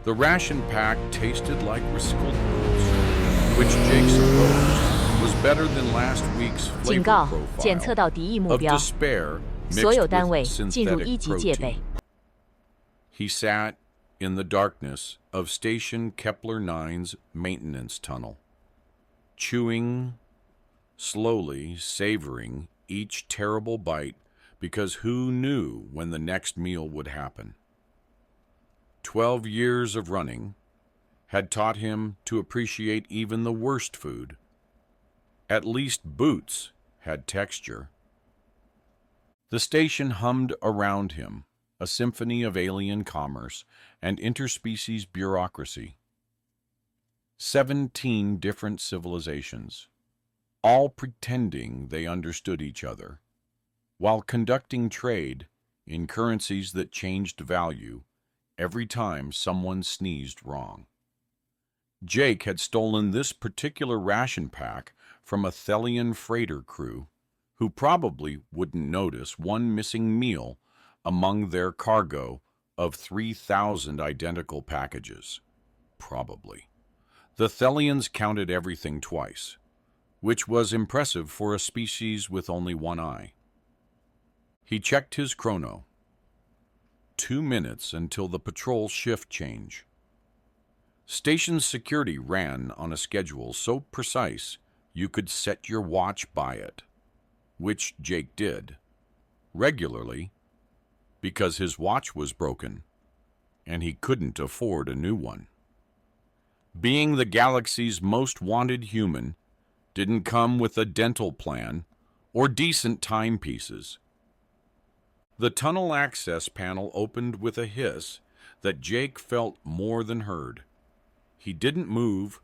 The ration pack tasted like recycled boots, which Jake supposed was better than last week's 警 flavor 告：检测 profile 到敌意目 of 标， despair 所有 mixed 单 with 位进入 synthetic 一级戒备。 protein. He sat in the darkness of Station Kepler 9's maintenance tunnel, chewing, slowly savoring each terrible bite because who knew when the next meal would happen. 12 years of running had taught him to appreciate even the worst food. At least boots had texture. The station hummed around him, a symphony of alien commerce and interspecies bureaucracy. 17 different civilizations, all pretending they understood each other, while conducting trade in currencies that changed value every time someone sneezed wrong. Jake had stolen this particular ration pack from a Thelian freighter crew who probably wouldn't notice one missing meal among their cargo of 3,000 identical packages. Probably. The Thelians counted everything twice, which was impressive for a species with only one eye. He checked his chrono. 2 minutes until the patrol shift change. Station security ran on a schedule so precise you could set your watch by it, which Jake did, regularly, because his watch was broken, and he couldn't afford a new one. Being the galaxy's most wanted human didn't come with a dental plan or decent timepieces. The tunnel access panel opened with a hiss that Jake felt more than heard. He didn't move,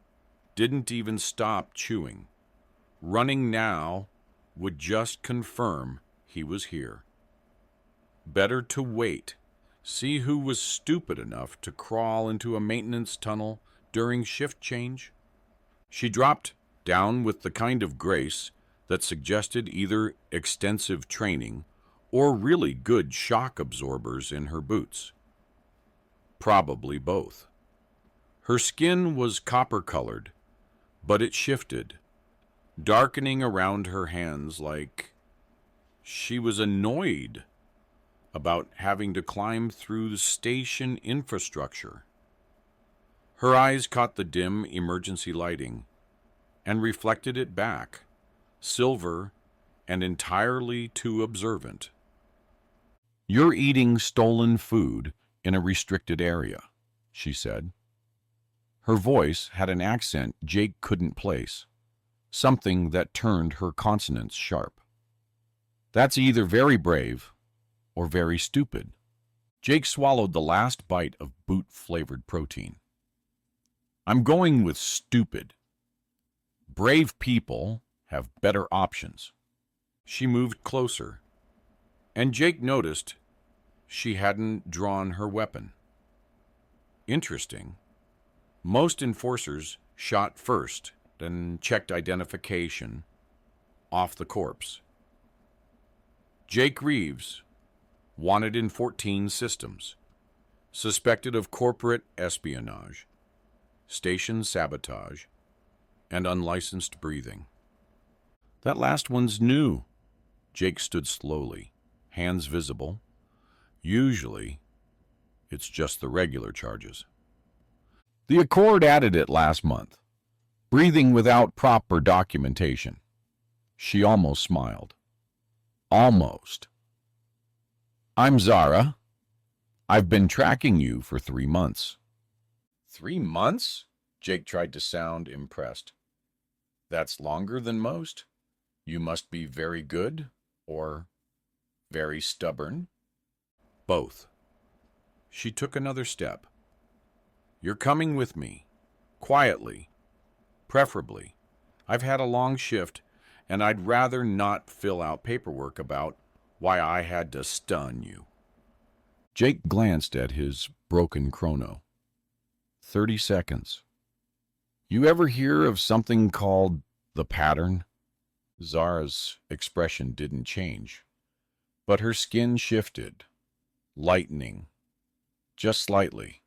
didn't even stop chewing. Running now would just confirm he was here. Better to wait, see who was stupid enough to crawl into a maintenance tunnel during shift change. She dropped down with the kind of grace that suggested either extensive training or really good shock absorbers in her boots. Probably both. Her skin was copper-colored, but it shifted, darkening around her hands like she was annoyed about having to climb through the station infrastructure. Her eyes caught the dim emergency lighting and reflected it back, silver and entirely too observant. "You're eating stolen food in a restricted area," she said. Her voice had an accent Jake couldn't place, something that turned her consonants sharp. "That's either very brave or very stupid." Jake swallowed the last bite of boot-flavored protein. "I'm going with stupid. Brave people have better options." She moved closer, and Jake noticed she hadn't drawn her weapon. Interesting. Most enforcers shot first, then checked identification off the corpse. Jake Reeves, wanted in 14 systems, suspected of corporate espionage, station sabotage, and unlicensed breathing. That last one's new. Jake stood slowly, hands visible. Usually, it's just the regular charges. The Accord added it last month. Breathing without proper documentation. She almost smiled. Almost. "I'm Zara. I've been tracking you for 3 months. 3 months? Jake tried to sound impressed. That's longer than most. You must be very good or very stubborn. Both. She took another step. You're coming with me. Quietly. Preferably. I've had a long shift, and I'd rather not fill out paperwork about why I had to stun you. Jake glanced at his broken chrono. 30 seconds. You ever hear of something called the pattern? Zara's expression didn't change, but her skin shifted, lightening, just slightly.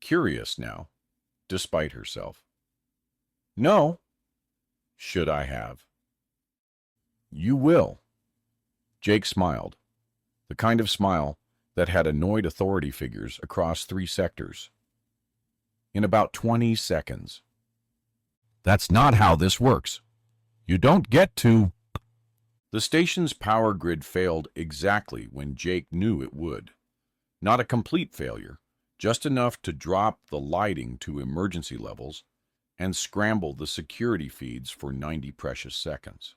curious now, despite herself. No, should I have? You will. Jake smiled, the kind of smile that had annoyed authority figures across 3 sectors. In about 20 seconds. That's not how this works. You don't get to... The station's power grid failed exactly when Jake knew it would. Not a complete failure, just enough to drop the lighting to emergency levels and scramble the security feeds for 90 precious seconds.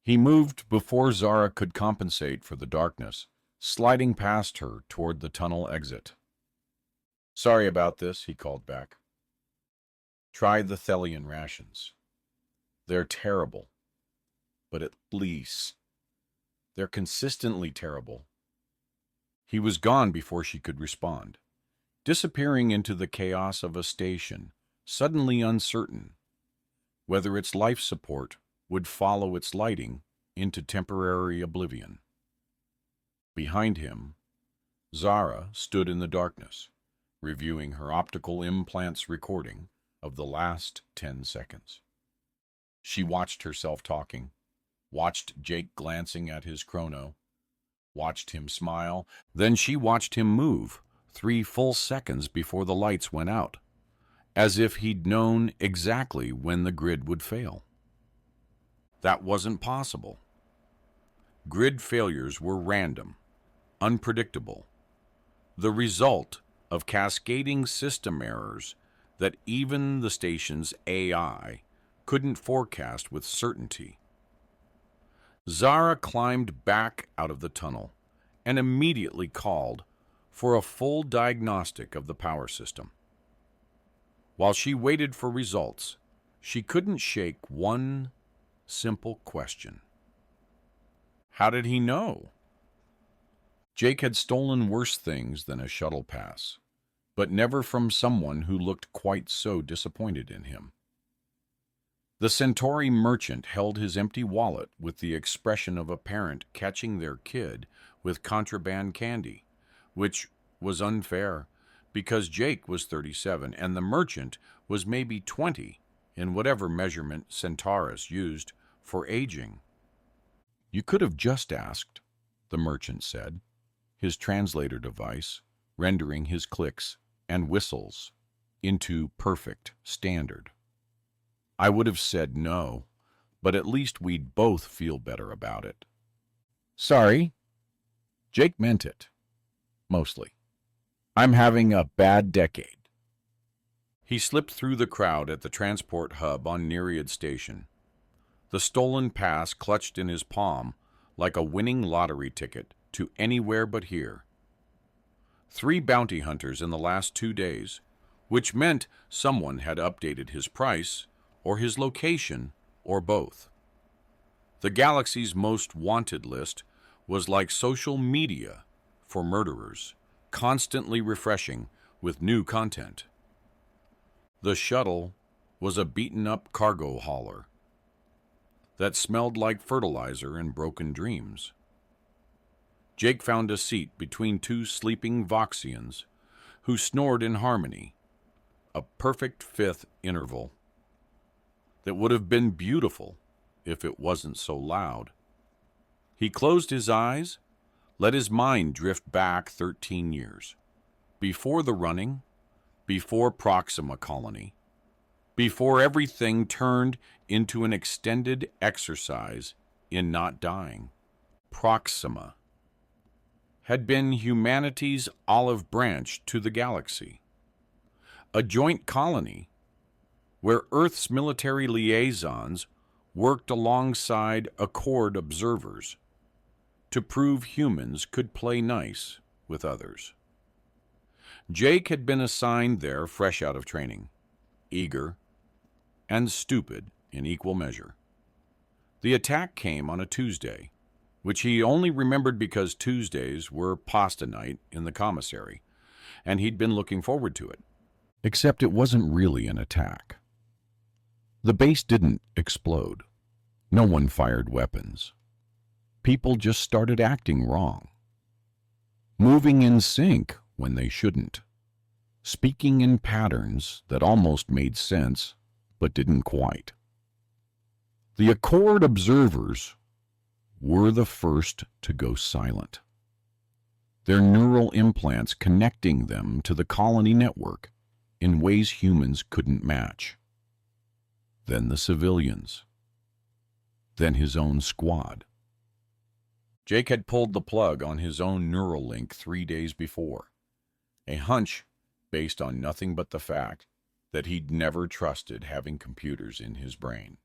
He moved before Zara could compensate for the darkness, sliding past her toward the tunnel exit. Sorry about this, he called back. Try the Thelian rations. They're terrible, but at least they're consistently terrible. He was gone before she could respond, disappearing into the chaos of a station, suddenly uncertain whether its life support would follow its lighting into temporary oblivion. Behind him, Zara stood in the darkness, reviewing her optical implant's recording of the last 10 seconds. She watched herself talking, watched Jake glancing at his chrono, watched him smile, then she watched him move 3 full seconds before the lights went out, as if he'd known exactly when the grid would fail. That wasn't possible. Grid failures were random, unpredictable, the result of cascading system errors that even the station's AI couldn't forecast with certainty. Zara climbed back out of the tunnel and immediately called for a full diagnostic of the power system. While she waited for results, she couldn't shake one simple question. How did he know? Jake had stolen worse things than a shuttle pass, but never from someone who looked quite so disappointed in him. The Centauri merchant held his empty wallet with the expression of a parent catching their kid with contraband candy, which was unfair because Jake was 37 and the merchant was maybe 20 in whatever measurement Centaurus used for aging. You could have just asked, the merchant said, his translator device rendering his clicks and whistles into perfect standard. I would have said no, but at least we'd both feel better about it. Sorry. Jake meant it. Mostly. I'm having a bad decade. He slipped through the crowd at the transport hub on Nereid Station, the stolen pass clutched in his palm like a winning lottery ticket to anywhere but here. 3 bounty hunters in the last 2 days, which meant someone had updated his price or his location or both. The galaxy's most wanted list was like social media for murderers, constantly refreshing with new content. The shuttle was a beaten-up cargo hauler that smelled like fertilizer and broken dreams. Jake found a seat between 2 sleeping Voxians who snored in harmony, a perfect 5th interval that would have been beautiful if it wasn't so loud. He closed his eyes, let his mind drift back 13 years. Before the running, before Proxima Colony, before everything turned into an extended exercise in not dying. Proxima had been humanity's olive branch to the galaxy, a joint colony where Earth's military liaisons worked alongside Accord observers to prove humans could play nice with others. Jake had been assigned there fresh out of training, eager and stupid in equal measure. The attack came on a Tuesday, which he only remembered because Tuesdays were pasta night in the commissary, and he'd been looking forward to it. Except it wasn't really an attack. The base didn't explode. No one fired weapons. People just started acting wrong, moving in sync when they shouldn't. speaking in patterns that almost made sense but didn't quite. The Accord observers were the first to go silent, their neural implants connecting them to the colony network in ways humans couldn't match. Then the civilians. Then his own squad. Jake had pulled the plug on his own neural link 3 days before, a hunch based on nothing but the fact that he'd never trusted having computers in his brain.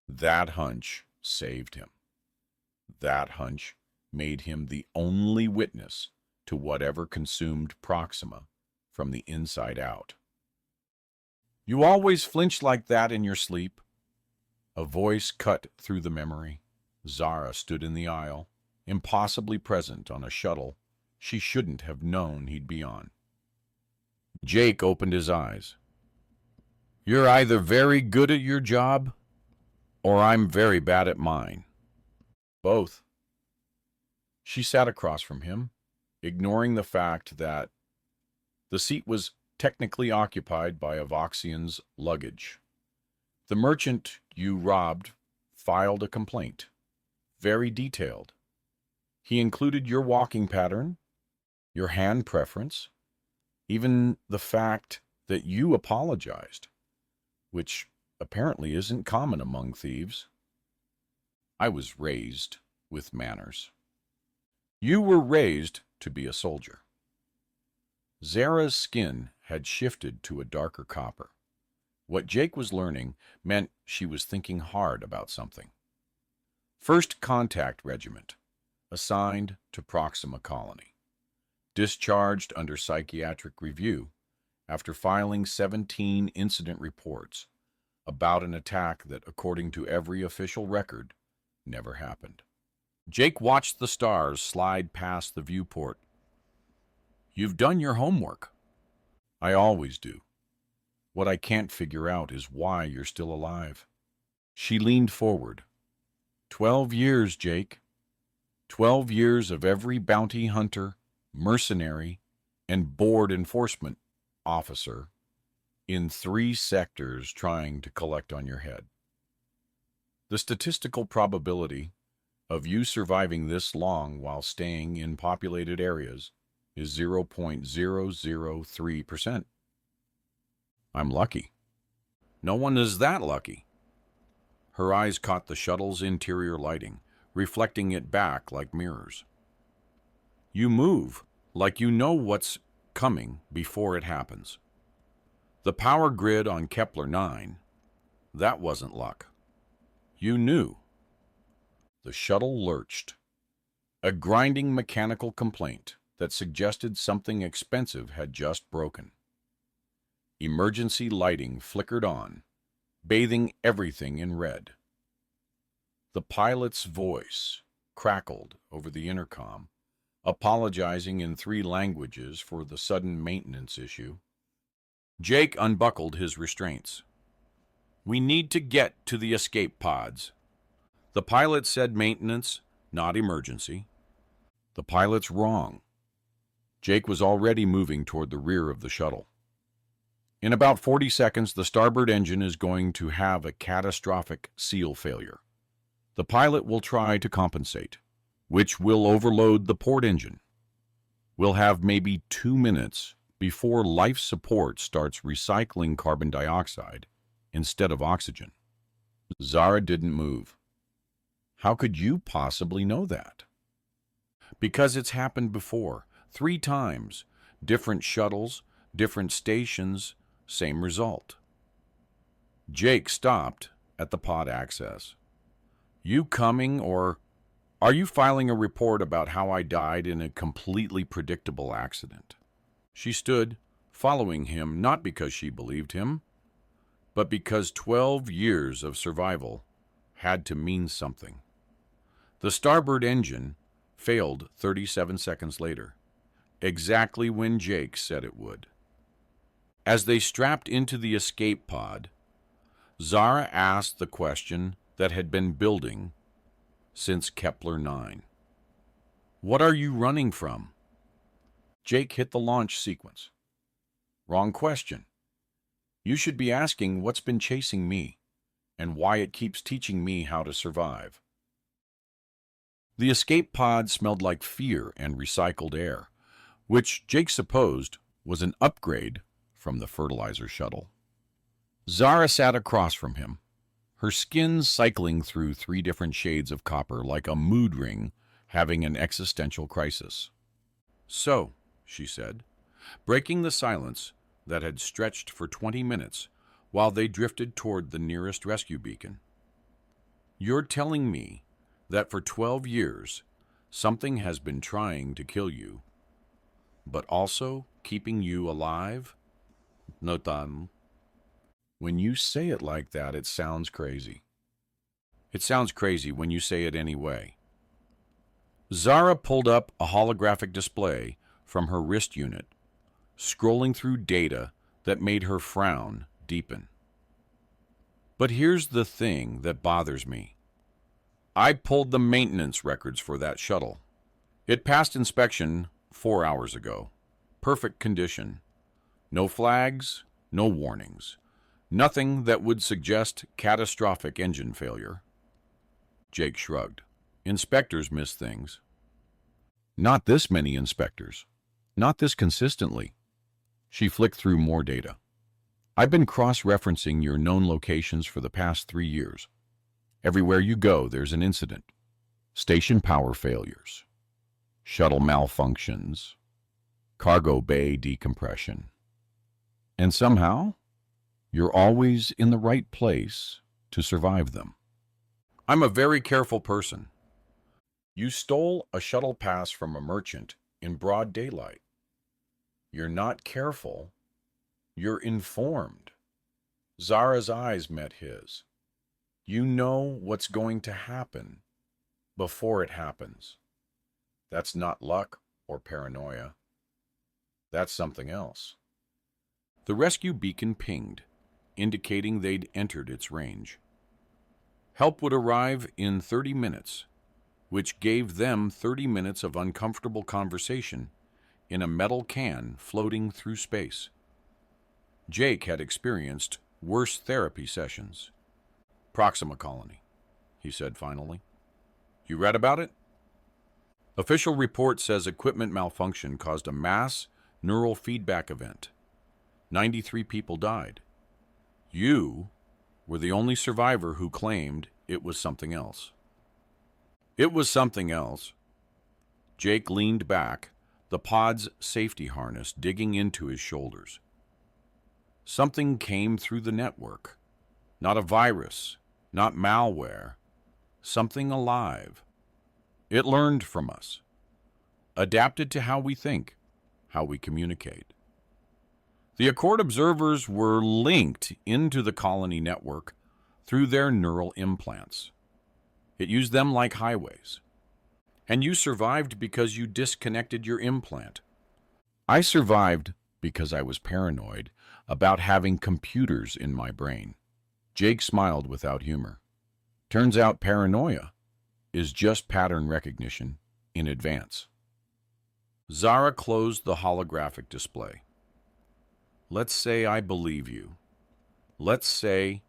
That hunch saved him. That hunch made him the only witness to whatever consumed Proxima from the inside out. "You always flinch like that in your sleep." A voice cut through the memory. Zara stood in the aisle, impossibly present on a shuttle she shouldn't have known he'd be on. Jake opened his eyes. "You're either very good at your job, or I'm very bad at mine." "Both." She sat across from him, ignoring the fact that the seat was technically occupied by Avoxian's luggage. "The merchant you robbed filed a complaint. Very detailed. He included your walking pattern, your hand preference, even the fact that you apologized, which apparently isn't common among thieves." "I was raised with manners." "You were raised to be a soldier." Zara's skin had shifted to a darker copper. What Jake was learning meant she was thinking hard about something. First Contact Regiment, assigned to Proxima Colony. Discharged under psychiatric review after filing 17 incident reports about an attack that, according to every official record, never happened. Jake watched the stars slide past the viewport. "You've done your homework." "I always do. What I can't figure out is why you're still alive." She leaned forward. 12 years, Jake. 12 years of every bounty hunter, mercenary, and board enforcement officer in 3 sectors trying to collect on your head. The statistical probability of you surviving this long while staying in populated areas is 0.003%. I'm lucky. No one is that lucky. Her eyes caught the shuttle's interior lighting, reflecting it back like mirrors. You move like you know what's coming before it happens. The power grid on Kepler 9, that wasn't luck. You knew. The shuttle lurched. A grinding mechanical complaint that suggested something expensive had just broken. Emergency lighting flickered on, bathing everything in red. The pilot's voice crackled over the intercom, apologizing in 3 languages for the sudden maintenance issue. Jake unbuckled his restraints. "We need to get to the escape pods." The pilot said maintenance, not emergency. The pilot's wrong. Jake was already moving toward the rear of the shuttle. In about 40 seconds, the starboard engine is going to have a catastrophic seal failure. The pilot will try to compensate, which will overload the port engine. We'll have maybe 2 minutes before life support starts recycling carbon dioxide instead of oxygen. Zara didn't move. How could you possibly know that? Because it's happened before, 3 times. Different shuttles, different stations, same result. Jake stopped at the pod access. "You coming, or are you filing a report about how I died in a completely predictable accident?" She stood, following him not because she believed him, but because 12 years of survival had to mean something. The starboard engine failed 37 seconds later, exactly when Jake said it would. As they strapped into the escape pod, Zara asked the question that had been building since Kepler 9. "What are you running from?" Jake hit the launch sequence. Wrong question. You should be asking what's been chasing me and why it keeps teaching me how to survive. The escape pod smelled like fear and recycled air, which Jake supposed was an upgrade from the fertilizer shuttle. Zara sat across from him, her skin cycling through 3 different shades of copper like a mood ring having an existential crisis. "So," she said, breaking the silence that had stretched for 20 minutes while they drifted toward the nearest rescue beacon. "You're telling me that for 12 years something has been trying to kill you, but also keeping you alive?" "Notan." When you say it like that, it sounds crazy. It sounds crazy when you say it anyway. Zara pulled up a holographic display from her wrist unit, scrolling through data that made her frown deepen. "But here's the thing that bothers me. I pulled the maintenance records for that shuttle. It passed inspection 4 hours ago. Perfect condition. No flags, no warnings. Nothing that would suggest catastrophic engine failure." Jake shrugged. "Inspectors miss things." "Not this many inspectors. Not this consistently." She flicked through more data. "I've been cross-referencing your known locations for the past 3 years. Everywhere you go, there's an incident. Station power failures, shuttle malfunctions, cargo bay decompression. And somehow, you're always in the right place to survive them." "I'm a very careful person." "You stole a shuttle pass from a merchant in broad daylight. You're not careful. You're informed." Zara's eyes met his. "You know what's going to happen before it happens. That's not luck or paranoia. That's something else." The rescue beacon pinged, indicating they'd entered its range. Help would arrive in 30 minutes, which gave them 30 minutes of uncomfortable conversation in a metal can floating through space. Jake had experienced worse therapy sessions. "Proxima Colony," he said finally. "You read about it?" "Official report says equipment malfunction caused a mass neural feedback event. 93 people died. You were the only survivor who claimed it was something else." "It was something else." Jake leaned back, the pod's safety harness digging into his shoulders. "Something came through the network. Not a virus, not malware. Something alive. It learned from us. Adapted to how we think, how we communicate. The Accord observers were linked into the colony network through their neural implants. It used them like highways. And you survived because you disconnected your implant." "I survived because I was paranoid about having computers in my brain." Jake smiled without humor. "Turns out paranoia is just pattern recognition in advance." Zara closed the holographic display. "Let's say I believe you. Let's say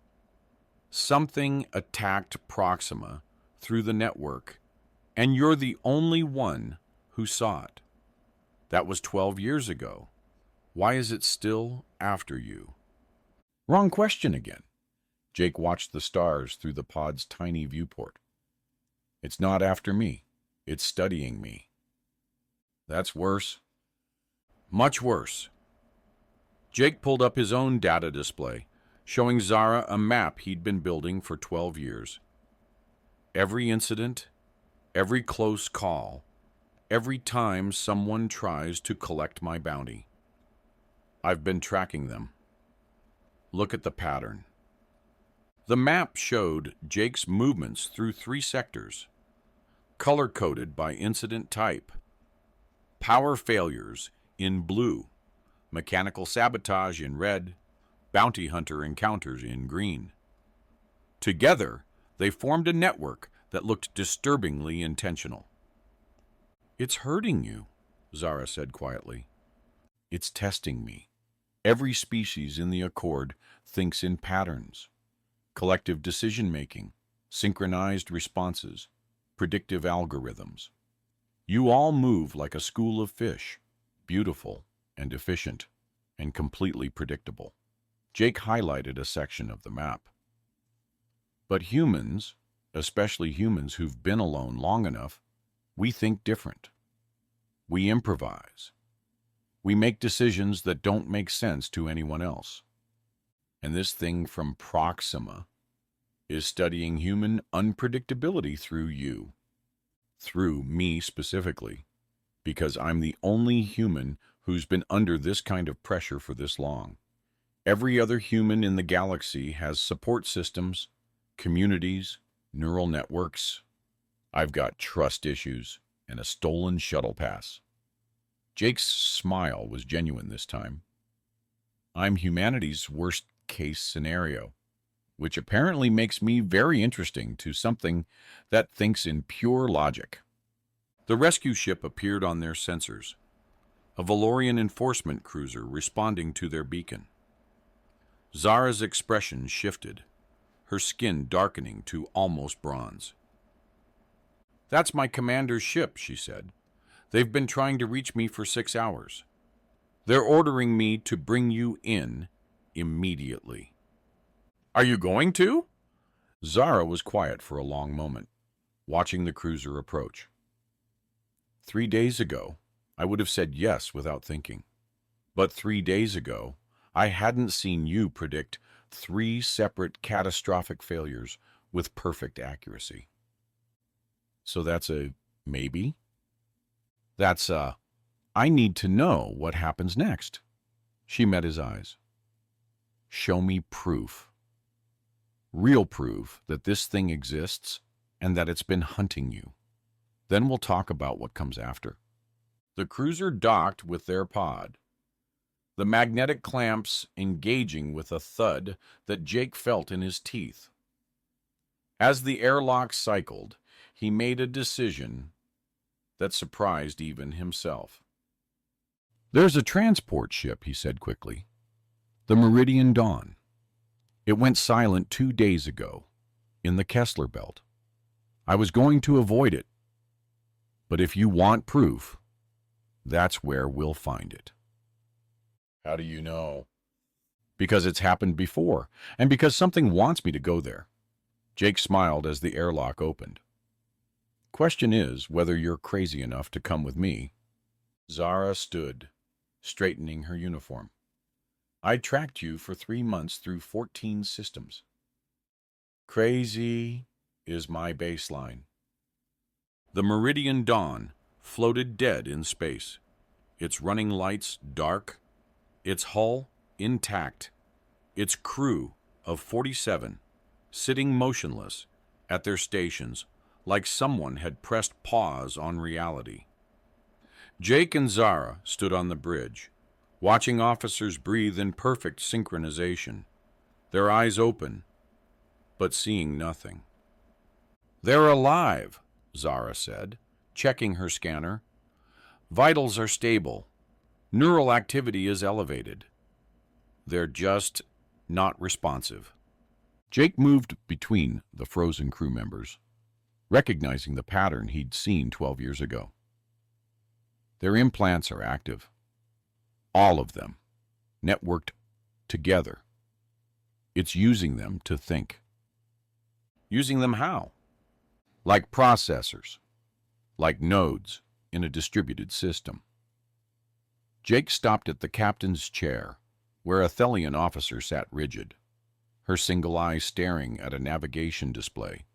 something attacked Proxima through the network, and you're the only one who saw it. That was 12 years ago. Why is it still after you?" "Wrong question again." Jake watched the stars through the pod's tiny viewport. "It's not after me. It's studying me." "That's worse." "Much worse." Jake pulled up his own data display, showing Zara a map he'd been building for 12 years. Every incident, every close call, every time someone tries to collect my bounty. I've been tracking them. Look at the pattern. The map showed Jake's movements through 3 sectors, color-coded by incident type. Power failures in blue, mechanical sabotage in red, bounty hunter encounters in green. Together, they formed a network that looked disturbingly intentional. "It's hurting you," Zara said quietly. "It's testing me. Every species in the accord thinks in patterns, collective decision-making, synchronized responses, predictive algorithms. You all move like a school of fish, beautiful and efficient and completely predictable. Jake highlighted a section of the map. But humans, especially humans who've been alone long enough, we think different. We improvise. We make decisions that don't make sense to anyone else. And this thing from Proxima is studying human unpredictability through you. Through me specifically, because I'm the only human who's been under this kind of pressure for this long. Every other human in the galaxy has support systems, communities, neural networks. I've got trust issues and a stolen shuttle pass. Jake's smile was genuine this time. I'm humanity's worst-case scenario, which apparently makes me very interesting to something that thinks in pure logic. The rescue ship appeared on their sensors, a Valorian enforcement cruiser responding to their beacon. Zara's expression shifted, her skin darkening to almost bronze. "That's my commander's ship," she said. "They've been trying to reach me for 6 hours. They're ordering me to bring you in immediately." "Are you going to?" Zara was quiet for a long moment, watching the cruiser approach. 3 days ago, I would have said yes without thinking. But 3 days ago, I hadn't seen you predict 3 separate catastrophic failures with perfect accuracy. So that's a maybe? That's a, I need to know what happens next. She met his eyes. Show me proof. Real proof that this thing exists and that it's been hunting you. Then we'll talk about what comes after. The cruiser docked with their pod, the magnetic clamps engaging with a thud that Jake felt in his teeth. As the airlock cycled, he made a decision that surprised even himself. "There's a transport ship," he said quickly. "The Meridian Dawn. It went silent 2 days ago, in the Kessler Belt. I was going to avoid it. But if you want proof, that's where we'll find it." "How do you know?" "Because it's happened before, and because something wants me to go there." Jake smiled as the airlock opened. "Question is whether you're crazy enough to come with me." Zara stood, straightening her uniform. "I tracked you for 3 months through 14 systems. Crazy is my baseline." The Meridian Dawn floated dead in space, its running lights dark, its hull intact, its crew of 47 sitting motionless at their stations like someone had pressed pause on reality. Jake and Zara stood on the bridge, watching officers breathe in perfect synchronization, their eyes open, but seeing nothing. "They're alive," Zara said, checking her scanner. "Vitals are stable. Neural activity is elevated. They're just not responsive." Jake moved between the frozen crew members, recognizing the pattern he'd seen 12 years ago. Their implants are active. All of them, networked together. It's using them to think. Using them how? Like processors, like nodes in a distributed system. Jake stopped at the captain's chair, where a Thelian officer sat rigid, her single eye staring at a navigation display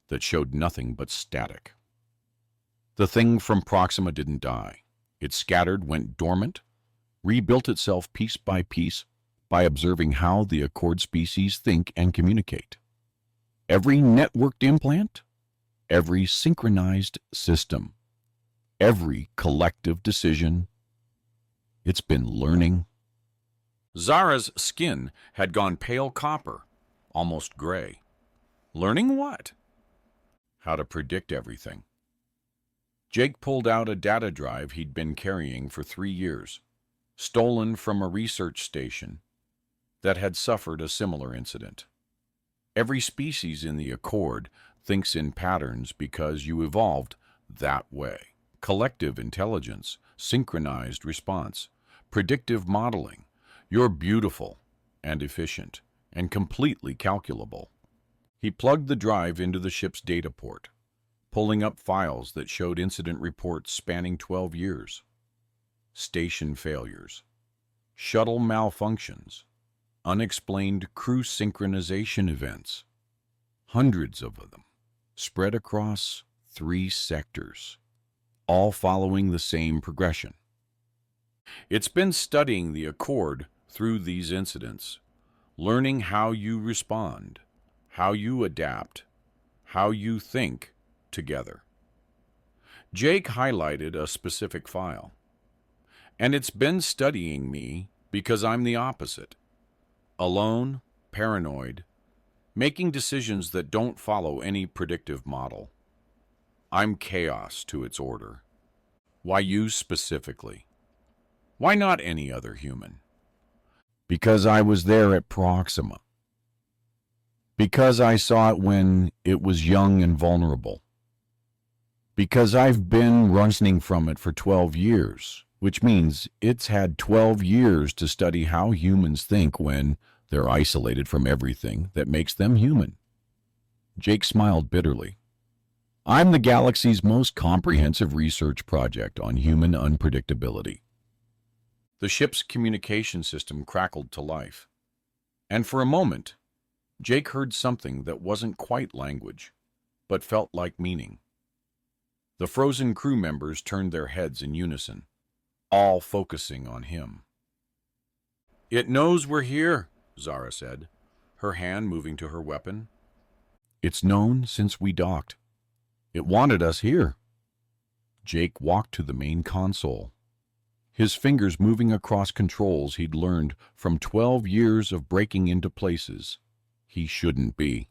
that showed nothing but static. The thing from Proxima didn't die. It scattered, went dormant, rebuilt itself piece by piece by observing how the Accord species think and communicate. Every networked implant, every synchronized system, every collective decision, it's been learning. Zara's skin had gone pale copper, almost gray. Learning what? How to predict everything. Jake pulled out a data drive he'd been carrying for 3 years. stolen from a research station that had suffered a similar incident. Every species in the Accord thinks in patterns because you evolved that way. Collective intelligence, synchronized response, predictive modeling. You're beautiful and efficient and completely calculable. He plugged the drive into the ship's data port, pulling up files that showed incident reports spanning 12 years. Station failures, shuttle malfunctions, unexplained crew synchronization events. Hundreds of them, spread across 3 sectors, all following the same progression. It's been studying the Accord through these incidents, learning how you respond, how you adapt, how you think together. Jake highlighted a specific file. And it's been studying me because I'm the opposite. Alone, paranoid, making decisions that don't follow any predictive model. I'm chaos to its order. Why you specifically? Why not any other human? Because I was there at Proxima. Because I saw it when it was young and vulnerable. Because I've been running from it for 12 years, which means it's had 12 years to study how humans think when they're isolated from everything that makes them human. Jake smiled bitterly. I'm the galaxy's most comprehensive research project on human unpredictability. The ship's communication system crackled to life. And for a moment, Jake heard something that wasn't quite language, but felt like meaning. The frozen crew members turned their heads in unison, all focusing on him. It knows we're here, Zara said, her hand moving to her weapon. It's known since we docked. It wanted us here. Jake walked to the main console, his fingers moving across controls he'd learned from 12 years of breaking into places he shouldn't be.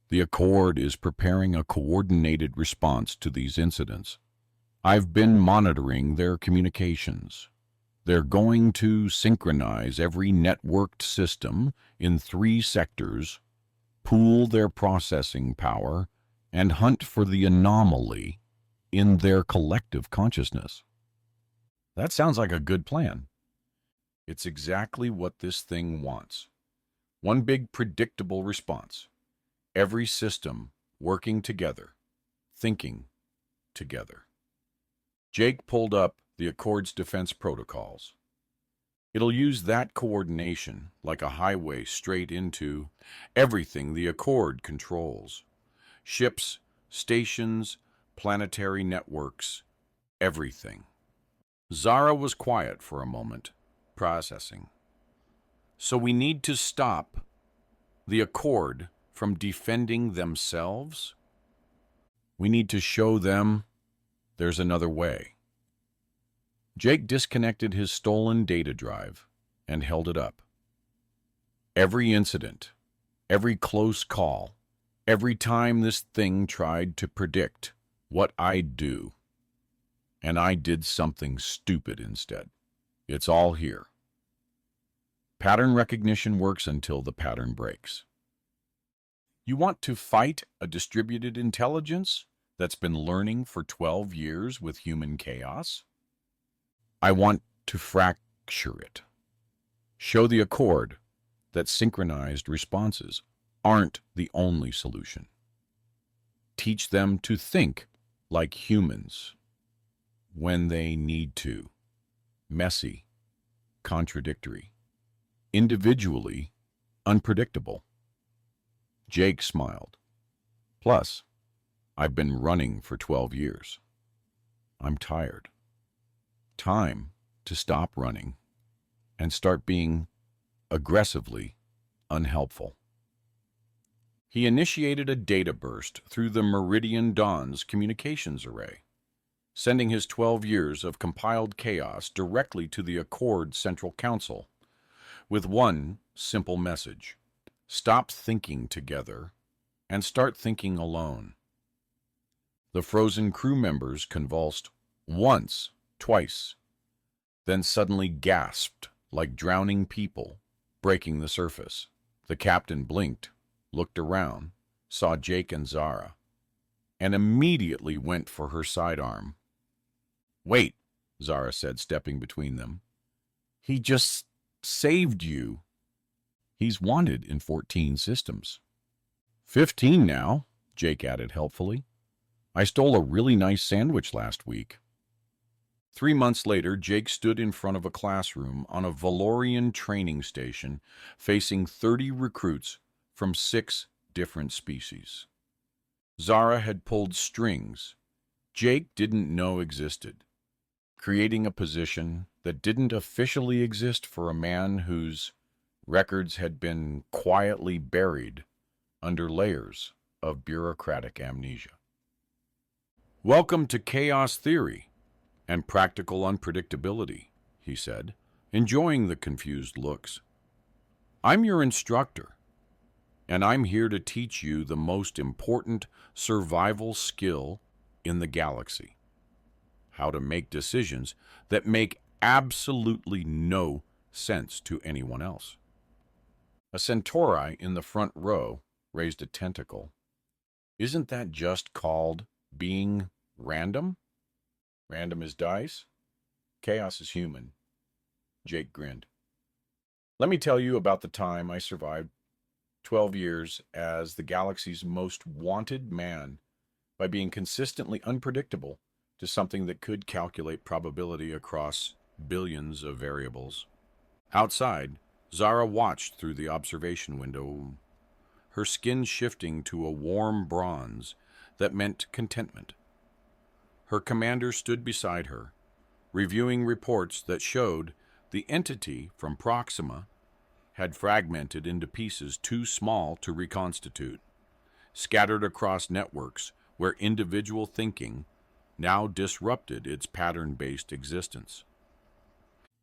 The Accord is preparing a coordinated response to these incidents. I've been monitoring their communications. They're going to synchronize every networked system in 3 sectors, pool their processing power, and hunt for the anomaly in their collective consciousness. That sounds like a good plan. It's exactly what this thing wants. One big predictable response. Every system working together, thinking together. Jake pulled up the Accord's defense protocols. It'll use that coordination like a highway straight into everything the Accord controls. Ships, stations, planetary networks, everything. Zara was quiet for a moment, processing. So we need to stop the Accord from defending themselves? We need to show them there's another way. Jake disconnected his stolen data drive and held it up. Every incident, every close call, every time this thing tried to predict what I'd do, and I did something stupid instead. It's all here. Pattern recognition works until the pattern breaks. You want to fight a distributed intelligence that's been learning for 12 years with human chaos? I want to fracture it. Show the Accord that synchronized responses aren't the only solution. Teach them to think like humans when they need to. Messy, contradictory, individually unpredictable. Jake smiled. Plus, I've been running for 12 years. I'm tired. Time to stop running and start being aggressively unhelpful. He initiated a data burst through the Meridian Dawn's communications array, sending his 12 years of compiled chaos directly to the Accord Central Council with one simple message. Stop thinking together and start thinking alone. The frozen crew members convulsed once, twice. then suddenly gasped like drowning people breaking the surface. The captain blinked, looked around, saw Jake and Zara, and immediately went for her sidearm. "Wait," Zara said, stepping between them. "He just saved you." "He's wanted in 14 systems." "15 now," Jake added helpfully. "I stole a really nice sandwich last week." 3 months later, Jake stood in front of a classroom on a Valorian training station facing 30 recruits from 6 different species. Zara had pulled strings Jake didn't know existed, creating a position that didn't officially exist for a man whose records had been quietly buried under layers of bureaucratic amnesia. "Welcome to chaos theory and practical unpredictability," he said, enjoying the confused looks. "I'm your instructor, and I'm here to teach you the most important survival skill in the galaxy: how to make decisions that make absolutely no sense to anyone else." A centauri in the front row raised a tentacle. "Isn't that just called being random? Random as dice? Chaos is human." Jake grinned. "Let me tell you about the time I survived 12 years as the galaxy's most wanted man by being consistently unpredictable to something that could calculate probability across billions of variables." Outside, Zara watched through the observation window, her skin shifting to a warm bronze that meant contentment. Her commander stood beside her, reviewing reports that showed the entity from Proxima had fragmented into pieces too small to reconstitute, scattered across networks where individual thinking now disrupted its pattern-based existence.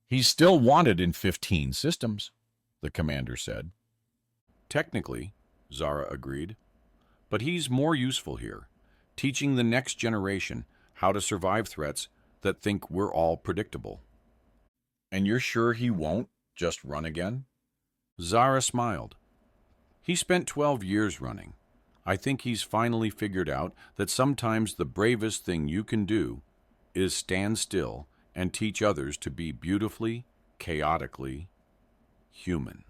"He's still wanted in 15 systems," the commander said. "Technically," Zara agreed, "but he's more useful here, teaching the next generation how to survive threats that think we're all predictable." "And you're sure he won't just run again?" Zara smiled. "He spent 12 years running. I think he's finally figured out that sometimes the bravest thing you can do is stand still and teach others to be beautifully, chaotically human."